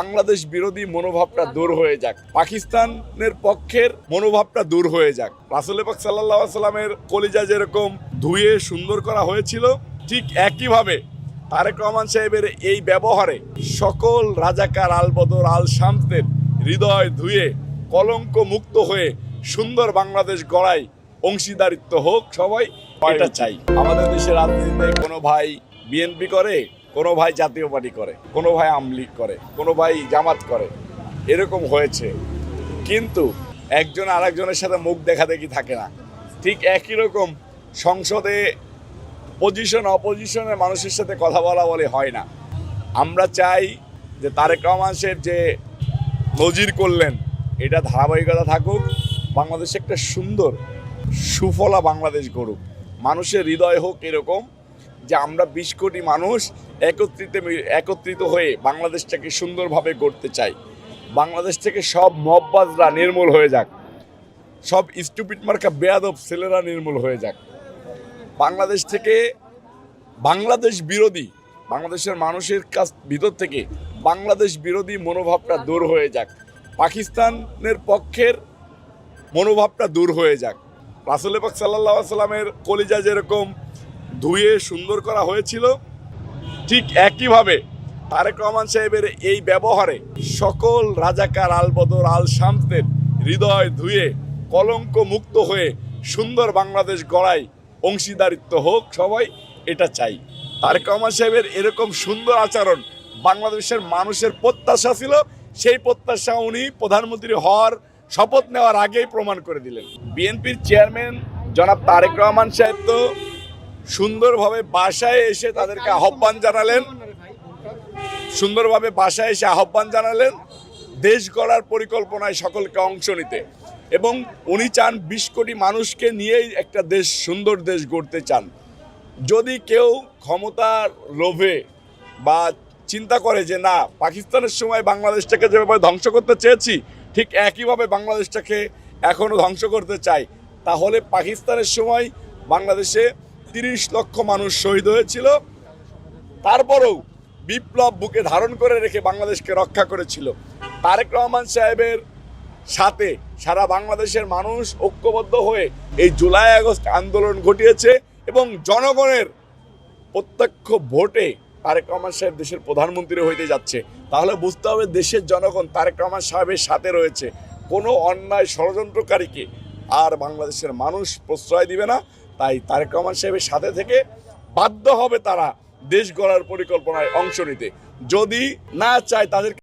বাংলাদেশ বিরোধী মনোভাবটা দূর হয়ে যাক, পাকিস্তানের পক্ষের মনোভাবটা দূর হয়ে যাক। রাসূল পাক সাল্লাল্লাহু আলাইহি সাল্লামের কলিজা যেরকম ধুয়ে সুন্দর করা হয়েছিল, ঠিক একইভাবে তারেক রহমান সাহেবের এই ব্যবহারে সকল রাজাকার আলবদর আল শামসদের হৃদয় ধুয়ে কলঙ্ক মুক্ত হয়ে সুন্দর বাংলাদেশ গড়ায় অংশীদারিত্ব হোক সবাই, এটা চাই। আমাদের দেশের রাজনীতিতে কোনো ভাই বিএনপি করে, কোনো ভাই জাতীয় পার্টি করে, কোনো ভাই আওয়ামী লীগ করে, কোনো ভাই জামাত করে, এরকম হয়েছে। কিন্তু একজন আরেকজনের সাথে মুখ দেখাদেখি থাকে না। ঠিক একই রকম সংসদে পজিশন অপোজিশনের মানুষের সাথে কথা বলা বলে হয় না। আমরা চাই যে তারেক রহমান সাহেব যে নজির করলেন এটা ধারাবাহিকতা থাকুক, বাংলাদেশে একটা সুন্দর সুফলা বাংলাদেশ গড়ুক, মানুষের হৃদয় হোক এরকম যে আমরা 20 কোটি মানুষ একত্রিত হয়ে বাংলাদেশটাকে সুন্দরভাবে গড়তে চাই। বাংলাদেশ থেকে সব মববাজরা নির্মূল হয়ে যাক, সব স্টুপিড মার্কা বেয়াদব ছেলেরা নির্মূল হয়ে যাক। বাংলাদেশ থেকে বাংলাদেশ বিরোধী, বাংলাদেশের মানুষের ভিতর থেকে বাংলাদেশ বিরোধী মনোভাবটা দূর হয়ে যাক, পাকিস্তানের পক্ষের মনোভাবটা দূর হয়ে যাক। রাসূল পাক সাল্লাল্লাহু আলাইহি সাল্লামের কলিজা যেরকম ধুয়ে সুন্দর করা হয়েছিল, ঠিক একইভাবে তারেক রহমান সাহেবের এই ব্যবহারে সকল রাজাকার আলবদর আল শামসদের হৃদয় ধুয়ে কলঙ্ক মুক্ত হয়ে সুন্দর বাংলাদেশ গড়ায় অংশীদারিত্ব হোক সবাই, এটা চাই। তারেক রহমান সাহেবের এরকম সুন্দর আচরণ বাংলাদেশের মানুষের প্রত্যাশা ছিল, সেই প্রত্যাশা উনি প্রধানমন্ত্রী হওয়ার শপথ নেওয়ার আগেই প্রমাণ করে দিলেন। বিএনপির চেয়ারম্যান জনাব তারেক রহমান সাহেব তো সুন্দরভাবে বাসায় এসে তাদেরকে আহ্বান জানালেন, দেশ গড়ার পরিকল্পনায় সকলকে অংশ নিতে, এবং উনি চান 20 কোটি মানুষকে নিয়েই একটা দেশ, সুন্দর দেশ গড়তে চান। যদি কেউ ক্ষমতার লোভে বা চিন্তা করে যে না, পাকিস্তানের সময় বাংলাদেশটাকে যেভাবে ধ্বংস করতে চেয়েছি ঠিক একইভাবে বাংলাদেশটাকে এখনও ধ্বংস করতে চাই, তাহলে পাকিস্তানের সময় বাংলাদেশে 30 লক্ষ মানুষ শহীদ হয়েছিল, তারপরেও বিপ্লব বুকে ধারণ করে রেখে বাংলাদেশকে রক্ষা করেছিল। তারেক রহমান সাহেবের সাথে সারা বাংলাদেশের মানুষ ঐক্যবদ্ধ হয়ে এই জুলাই আগস্ট আন্দোলন ঘটিয়েছে, এবং জনগণের প্রত্যক্ষ ভোটে তারেক রহমান সাহেব দেশের প্রধানমন্ত্রী হইতে যাচ্ছে। তাহলে বুঝতে হবে দেশের জনগণ তারেক রহমান সাহেবের সাথে রয়েছে। কোনো অন্যায় ষড়যন্ত্রকারীকে আর বাংলাদেশের মানুষ প্রশ্রয় দিবে না। তাই তারেক রহমান সাহেবের সাথে থেকে বাধ্য হবে তারা দেশ গড়ার পরিকল্পনায় অংশ নিতে। যদি না চায় তাদেরকে